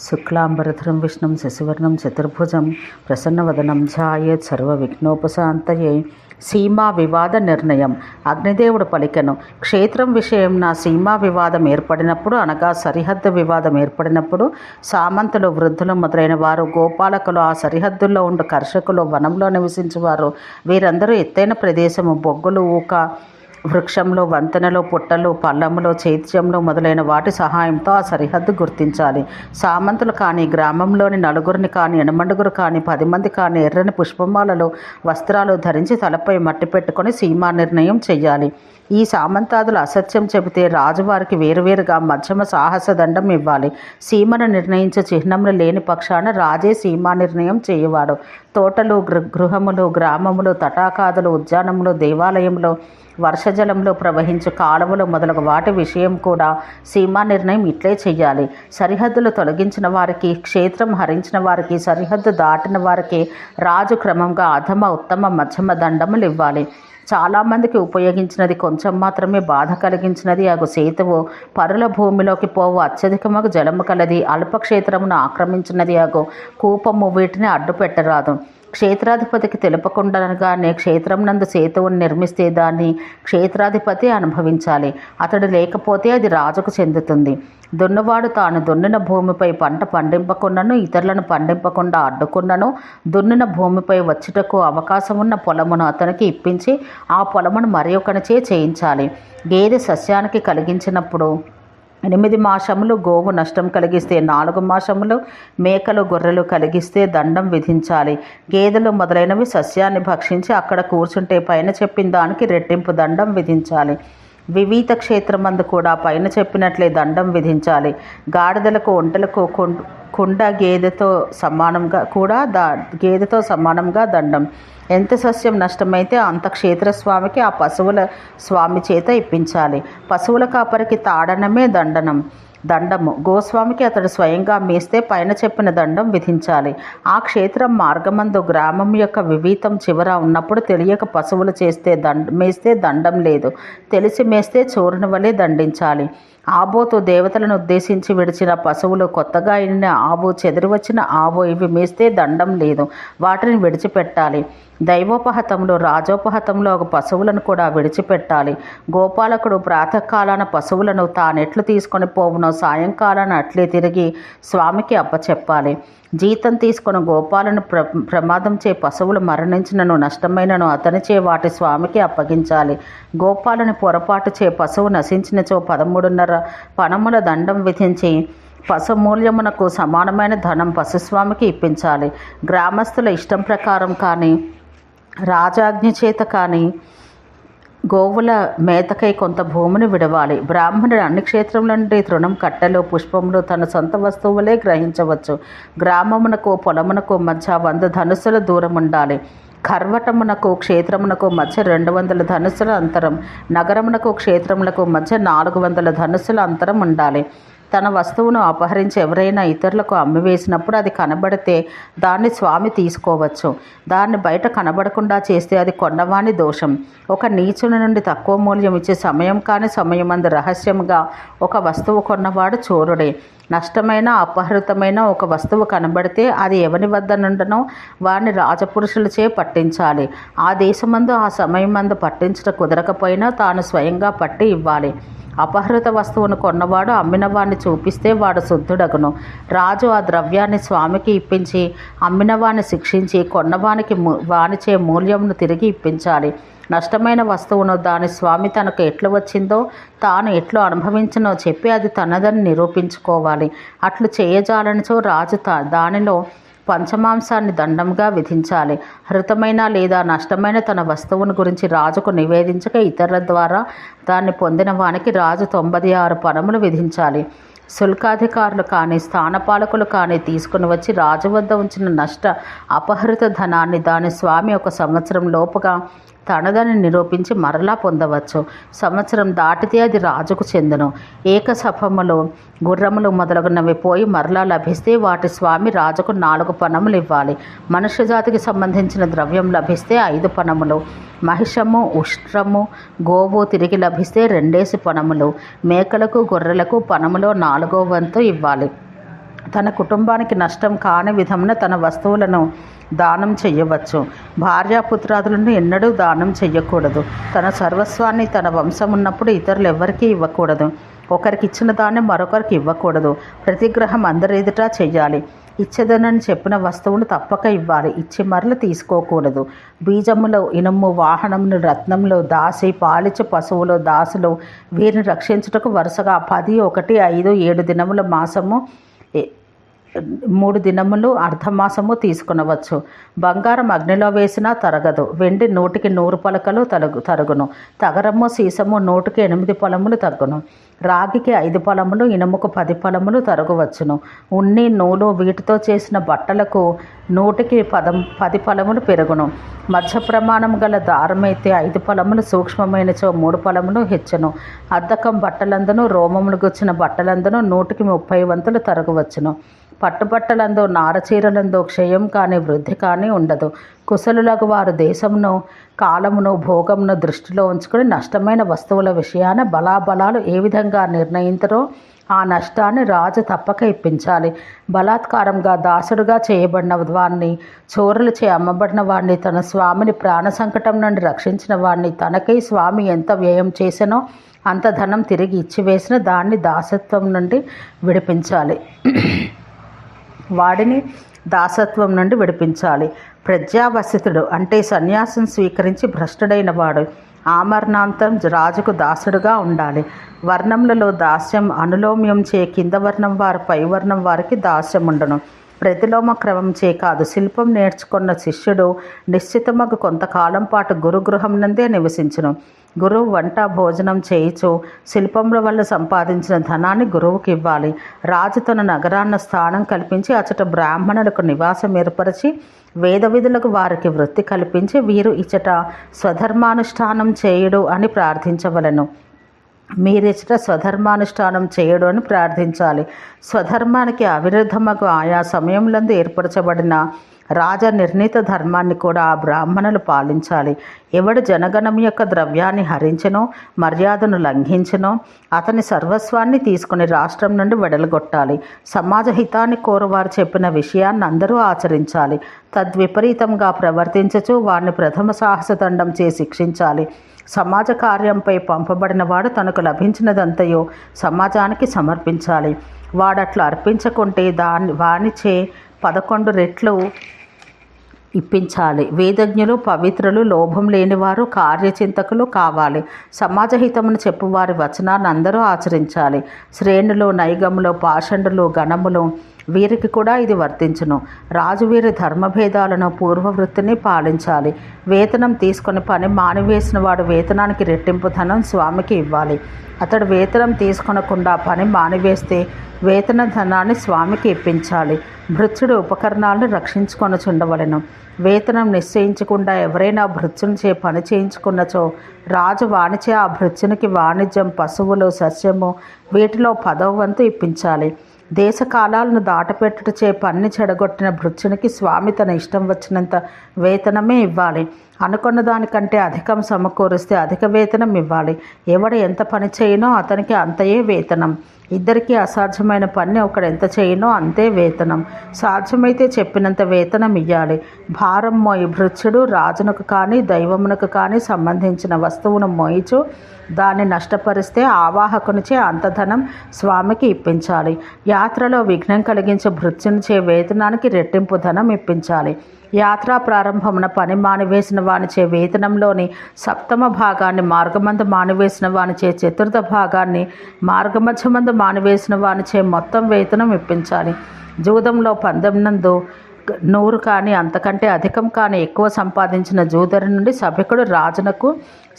శుక్లాంబరధరం విష్ణుం శశివర్ణం చతుర్భుజం ప్రసన్నవదనం ధ్యాయేత్ సర్వవిఘ్నోపశాంతయే. సీమా వివాద నిర్ణయం. అగ్నిదేవుడు పలికెను, క్షేత్రం విషయం నా సీమా వివాదం ఏర్పడినప్పుడు, అనగా సరిహద్దు వివాదం ఏర్పడినప్పుడు, సామంతులు, వృద్ధులు మొదలైన వారు, గోపాలకులు, ఆ సరిహద్దుల్లో ఉండు కర్షకులు, వనంలో నివసించేవారు, వీరందరూ ఎత్తైన ప్రదేశము, బొగ్గులు, ఊక, వృక్షంలో, వంతెనలు, పుట్టలు, పల్లములు, చైత్యంలో మొదలైన వాటి సహాయంతో ఆ సరిహద్దు గుర్తించాలి. సామంతులు కానీ, గ్రామంలోని నలుగురిని కానీ, ఎనమండుగురు కానీ, 10 మంది కానీ ఎర్రని పుష్పమాలలు, వస్త్రాలు ధరించి తలపై మట్టి పెట్టుకొని సీమా నిర్ణయం చెయ్యాలి. ఈ సామంతాదులు అసత్యం చెబితే రాజువారికి వేరువేరుగా మధ్యమ సాహస దండం ఇవ్వాలి. సీమను నిర్ణయించే చిహ్నములు లేని పక్షాన రాజే సీమా నిర్ణయం చేయవాడు. తోటలు, గృహములు, గ్రామములు, తటాకాదులు, ఉద్యానములు, దేవాలయములు, వర్షజలంలో ప్రవహించు కాలువలు మొదలగు వాటి విషయం కూడా సీమా నిర్ణయం ఇట్లే చెయ్యాలి. సరిహద్దులు తొలగించిన వారికి, క్షేత్రం హరించిన వారికి, సరిహద్దు దాటిన వారికి రాజు క్రమంగా అధమ, ఉత్తమ, మధ్యమ దండములు ఇవ్వాలి. చాలామందికి ఉపయోగించినది, కొంచెం మాత్రమే బాధ కలిగించినది అగు సేతువు, పరుల భూమిలోకి పోవు అత్యధికమగు జలము కలది, అల్పక్షేత్రమును ఆక్రమించినది అగు కూపము, వీటిని అడ్డు పెట్టరాదు. క్షేత్రాధిపతికి తెలుపకుండానే క్షేత్రం నందు సేతువును నిర్మిస్తే దాన్ని క్షేత్రాధిపతి అనుభవించాలి. అతడు లేకపోతే అది రాజుకు చెందుతుంది. దున్నువాడు తాను దున్నిన భూమిపై పంట పండింపకుండాను, ఇతరులను పండింపకుండా అడ్డుకున్నను, దున్నిన భూమిపై వచ్చుటకు అవకాశమున్న పొలమును అతనికి ఇప్పించి ఆ పొలమును మరి ఒకనిచే చేయించాలి. గేదె సస్యానికి కలిగించినప్పుడు 8 మాసములు, గోవు నష్టం కలిగిస్తే 4 మాసములు, మేకలు, గొర్రెలు కలిగిస్తే దండం విధించాలి. గేదెలు మొదలైనవి సస్యాన్ని భక్షించి అక్కడ కూర్చుంటే పైన చెప్పిన దానికి రెట్టింపు దండం విధించాలి. వివిధ క్షేత్రమందు కూడా పైన చెప్పినట్లే దండం విధించాలి. గాడిదలకు, ఒంటెలకు కుండ గేదెతో సమానంగా దండం. ఎంత సస్యం నష్టమైతే అంత క్షేత్రస్వామికి ఆ పశువుల స్వామి చేత ఇప్పించాలి. పశువుల కాపరికి తాడనమే దండము. గోస్వామికి అతడు స్వయంగా మేస్తే పైన చెప్పిన దండం విధించాలి. ఆ క్షేత్రం మార్గమందు గ్రామం యొక్క వివీతం చివర ఉన్నప్పుడు తెలియక పశువులు మేస్తే దండం లేదు. తెలిసి మేస్తే చోరుని వలె దండించాలి. ఆబోతు, దేవతలను ఉద్దేశించి విడిచిన పశువులు, కొత్తగా ఎన్నిన ఆవు, చెదిరి వచ్చిన ఆవు, ఇవి మేస్తే దండం లేదు. వాటిని విడిచిపెట్టాలి. దైవోపహతములు, రాజోపహతములు ఒక పశువులను కూడా విడిచిపెట్టాలి. గోపాలకుడు ప్రాతకాలాన పశువులను తానెట్లు తీసుకొని పోవునో సాయంకాలాన అట్లే తిరిగి స్వామికి అప్పచెప్పాలి. జీతం తీసుకుని గోపాలను ప్రమాదం చే పశువులు మరణించినను, నష్టమైనను అతనిచే వాటి స్వామికి అప్పగించాలి. గోపాలని పొరపాటు చే పశువు నశించినచో 13.5 పణముల దండం విధించి పశుమూల్యమునకు సమానమైన ధనం పశుస్వామికి ఇప్పించాలి. గ్రామస్తుల ఇష్టం ప్రకారం కానీ, రాజాజ్ఞ చేత కానీ గోవుల మేతకై కొంత భూమిని విడవాలి. బ్రాహ్మణుడు అన్ని క్షేత్రముల నుండి తృణం, కట్టెలు, పుష్పములు తన సొంత వస్తువులే గ్రహించవచ్చు. గ్రామమునకు, పొలమునకు మధ్య 100 ధనుస్సుల దూరం ఉండాలి. ఖర్వటమునకు, క్షేత్రమునకు మధ్య 200 ధనుస్సుల అంతరం, నగరమునకు, క్షేత్రములకు మధ్య 400 ధనుస్సుల అంతరం ఉండాలి. తన వస్తువును అపహరించి ఎవరైనా ఇతరులకు అమ్మివేసినప్పుడు అది కనబడితే దాన్ని స్వామి తీసుకోవచ్చు. దాన్ని బయట కనబడకుండా చేస్తే అది కొన్నవాని దోషం. ఒక నీచుని నుండి తక్కువ మూల్యం ఇచ్చే సమయమందు రహస్యముగా ఒక వస్తువు కొన్నవాడు చోరుడే. నష్టమైన, అపహృతమైన ఒక వస్తువు కనబడితే అది ఎవరి వద్ద నుండనో వారిని రాజపురుషులచే పట్టించాలి. ఆ దేశమందు ఆ సమయమందు పట్టించుట కుదరకపోయినా తాను స్వయంగా పట్టి ఇవ్వాలి. అపహృత వస్తువును కొన్నవాడు అమ్మినవాడిని చూపిస్తే వాడు శుద్ధుడగును. రాజు ఆ ద్రవ్యాన్ని స్వామికి ఇప్పించి అమ్మినవాడిని శిక్షించి కొన్నవానికి వానిచే మూల్యమును తిరిగి ఇప్పించాలి. నష్టమైన వస్తువును దాని స్వామి తనకు ఎట్లు వచ్చిందో, తాను ఎట్లు అనుభవించినో చెప్పి అది తనదని నిరూపించుకోవాలి. అట్లు చేయజాలనిచో రాజు దానిలో పంచమాంసాన్ని దండంగా విధించాలి. హృతమైన లేదా నష్టమైన తన వస్తువును గురించి రాజుకు నివేదించక ఇతరుల ద్వారా దాన్ని పొందిన వానికి రాజు 96 పణములు విధించాలి. శుల్కాధికారులు కానీ, స్థానపాలకులు కానీ తీసుకుని వచ్చి రాజు వద్ద ఉంచిన నష్ట, అపహృత ధనాన్ని దాని స్వామి 1 సంవత్సరం లోపుగా తనదని నిరూపించి మరలా పొందవచ్చు. సంవత్సరం దాటితే అది రాజుకు చెందును. ఏకసఫములు, గుర్రములు మొదలగునవి పోయి మరలా లభిస్తే వాటి స్వామి రాజుకు 4 పణములు ఇవ్వాలి. మనుష్య జాతికి సంబంధించిన ద్రవ్యం లభిస్తే 5 పణములు, మహిషము, ఉష్ట్రము, గోవు తిరిగి లభిస్తే 2 పణములు, మేకలకు, గొర్రెలకు పణములో 4వ వంతు ఇవ్వాలి. తన కుటుంబానికి నష్టం కాని విధమున తన వస్తువులను దానం చెయ్యవచ్చు. భార్యాపుత్రాదులను ఎన్నడూ దానం చెయ్యకూడదు. తన సర్వస్వాన్ని తన వంశం ఉన్నప్పుడు ఇతరులు ఎవరికీ ఇవ్వకూడదు. ఒకరికి ఇచ్చిన దాన్ని మరొకరికి ఇవ్వకూడదు. ప్రతిగ్రహం అందరి ఎదుట చెయ్యాలి. ఇచ్చేదనని చెప్పిన వస్తువును తప్పక ఇవ్వాలి. ఇచ్చి మరల తీసుకోకూడదు. బీజములో ఇనుము, వాహనములు, రత్నములు, దాసి, పాలిచ్చు పశువులు, దాసులు వీరిని రక్షించుటకు వరుసగా 10, 1, 5, 7 దినముల మాసము 3 దినములు అర్ధమాసము తీసుకునవచ్చు. బంగారం అగ్నిలో వేసినా తరగదు. వెండి 100కి 100 పలకలు తరుగును. తగరము సీసము 100కి 8 పలములు తగ్గును. రాగికి 5 పలములు, ఇనుముకు 10 పలములు తరగవచ్చును. ఉన్ని, నూలు వీటితో చేసిన బట్టలకు 100కి 10 పలములు పెరుగును. మధ్య ప్రమాణం గల దారమైతే 5 పలములు, సూక్ష్మమైనచో 3 పలములు హెచ్చును. అద్దకం బట్టలందును, రోమములు గుచ్చిన బట్టలందును 100కి 30 వంతులు తరగవచ్చును. పట్టుబట్టలందు, నారచీరలందు క్షయం కానీ వృద్ధి కానీ ఉండదు. కుశలులకు వారు దేశమును, కాలమును, భోగమును దృష్టిలో ఉంచుకుని నష్టమైన వస్తువుల విషయాన బలాబలాలు ఏ విధంగా నిర్ణయించరో ఆ నష్టాన్ని రాజు తప్పక ఇప్పించాలి. బలాత్కారంగా దాసుడుగా చేయబడిన వాడిని, చోరులచే అమ్మబడిన వాడిని, తన స్వామిని ప్రాణ సంకటం నుండి రక్షించిన వాడిని, తనకై స్వామి ఎంత వ్యయం చేసినో అంత ధనం తిరిగి ఇచ్చివేసిన దాన్ని దాసత్వం నుండి విడిపించాలి. వాడిని దాసత్వం నుండి విడిపించాలి. ప్రజ్ఞావసితుడు అంటే సన్యాసం స్వీకరించి భ్రష్టుడైన వాడు ఆమరణాంతం రాజుకు దాసుడుగా ఉండాలి. వర్ణములలో దాస్యం అనులోమ్యం చే కింద వర్ణం వారు పై వర్ణం వారికి దాస్యం ఉండను. ప్రతిలోమ క్రమం చే కాదు. శిల్పం నేర్చుకున్న శిష్యుడు నిశ్చితమగు కొంతకాలం పాటు గురుగృహం నందే నివసించును. గురువు వంట భోజనం చేయిచు శిల్పముల వల్ల సంపాదించిన ధనాన్ని గురువుకి ఇవ్వాలి. రాజు తన నగరాన్న స్థానం కల్పించి అచట బ్రాహ్మణులకు నివాసం ఏర్పరిచి వేద విధులకు వారికి వృత్తి కల్పించి వీరు ఇచ్చట స్వధర్మానుష్ఠానం చేయుడు అని ప్రార్థించవలెను. మీరిచ్చట స్వధర్మానుష్ఠానం చేయడు అని ప్రార్థించాలి. స్వధర్మానికి అవిరుద్ధమగు ఆయా సమయంలందు ఏర్పరచబడిన రాజ నిర్ణీత ధర్మాన్ని కూడా ఆ బ్రాహ్మణులు పాలించాలి. ఎవడు జనగణం యొక్క ద్రవ్యాన్ని హరించెనో, మర్యాదను లంఘించెనో అతని సర్వస్వాన్ని తీసుకుని రాష్ట్రం నుండి వెడలగొట్టాలి. సమాజ హితాన్ని కోరువారు చెప్పిన విషయాన్ని అందరూ ఆచరించాలి. తద్విపరీతంగా ప్రవర్తించచు వారిని ప్రథమ సాహసదండం చేసి శిక్షించాలి. సమాజ కార్యంపై పంపబడిన వాడు తనకు లభించినదంతయో సమాజానికి సమర్పించాలి. వాడట్లా అర్పించకుంటే వానిచే 11 రెట్లు ఇప్పించాలి. వేదజ్ఞులు, పవిత్రులు, లోభం లేనివారు, కార్యచింతకులు కావాలి. సమాజహితమును చెప్పువారి వచనాన్ని అందరూ ఆచరించాలి. శ్రేణులు, నైగములు, పాషండులు, గణములు వీరికి కూడా ఇది వర్తించును. రాజు వీరి ధర్మభేదాలను, పూర్వవృత్తిని పాలించాలి. వేతనం తీసుకొని పని మానివేసిన వాడు వేతనానికి రెట్టింపు ధనం స్వామికి ఇవ్వాలి. అతడు వేతనం తీసుకొనకుండా పని మానివేస్తే వేతన ధనాన్ని స్వామికి ఇప్పించాలి. భృత్యుడు ఉపకరణాలను రక్షించుకొనుచుండవలెను. వేతనం నిశ్చయించకుండా ఎవరైనా భృత్యునిచే పని చేయించుకున్నచో రాజు వానిచే ఆ భృత్యునికి వాణిజ్యం, పశువులు, సస్యము వీటిలో 10వ వంతు ఇప్పించాలి. దేశకాలాలను దాటపెట్టుటచే పన్ని చెడగొట్టిన భృత్యునికి స్వామి తన ఇష్టం వచ్చినంత వేతనమే ఇవ్వాలి. అనుకున్న దానికంటే అధికం సమకూరిస్తే అధిక వేతనం ఇవ్వాలి. ఎవడు ఎంత పని చేయనో అతనికి అంతయే వేతనం. ఇద్దరికీ అసాధ్యమైన పని ఒకడు ఎంత చేయనో అంతే వేతనం. సాధ్యమైతే చెప్పినంత వేతనం ఇవ్వాలి. భారం మోయి భృత్యుడు రాజునకు కానీ దైవమునకు కానీ సంబంధించిన వస్తువును మోయిచు దాన్ని నష్టపరిస్తే ఆవాహకునిచే అంతధనం స్వామికి ఇప్పించాలి. యాత్రలో విఘ్నం కలిగించే భృత్యునిచే వేతనానికి రెట్టింపు ధనం ఇప్పించాలి. యాత్రా ప్రారంభమున పని మానివేసిన వానిచే వేతనంలోని 7వ భాగాన్ని, మార్గమందు మానివేసిన వానిచే 4వ భాగాన్ని, మార్గమధ్యమందు మానివేసిన వానిచే మొత్తం వేతనం ఇప్పించాలి. జూదంలో పందెంనందు 100 కానీ అంతకంటే అధికం కానీ ఎక్కువ సంపాదించిన జూదరి నుండి సభికుడు రాజునకు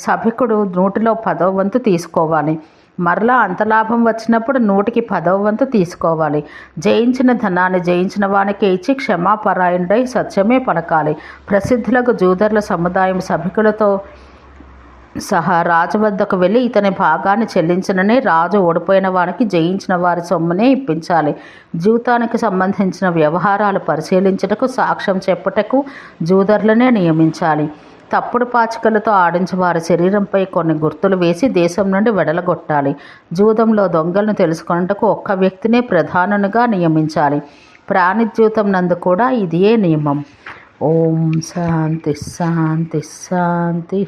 సభికుడు 100లో 10వ వంతు తీసుకోవాలి. మరలా అంత లాభం వచ్చినప్పుడు 100కి 10వ వంతు తీసుకోవాలి. జయించిన ధనాన్ని జయించిన వానికి ఇచ్చి క్షమాపరాయణుడై సత్యమే పలకాలి. ప్రసిద్ధులకు జూదర్ల సముదాయం సభికులతో సహా రాజు వద్దకు వెళ్ళి ఇతని భాగాన్ని చెల్లించననే రాజు ఓడిపోయిన వానికి జయించిన వారి సొమ్మునే ఇప్పించాలి. జూతానికి సంబంధించిన వ్యవహారాలు పరిశీలించుటకు, సాక్ష్యం చెప్పుటకు జూదర్లనే నియమించాలి. తప్పుడు పాచికలతో ఆడించి వారి శరీరంపై కొన్ని గుర్తులు వేసి దేశం నుండి వెడలగొట్టాలి. జూదంలో దొంగలను తెలుసుకొనుటకు ఒక్క వ్యక్తినే ప్రధానునిగా నియమించాలి. ప్రాణిజ్యూతం నందు కూడా ఇదియే నియమం. ఓం శాంతి శాంతి శాంతి.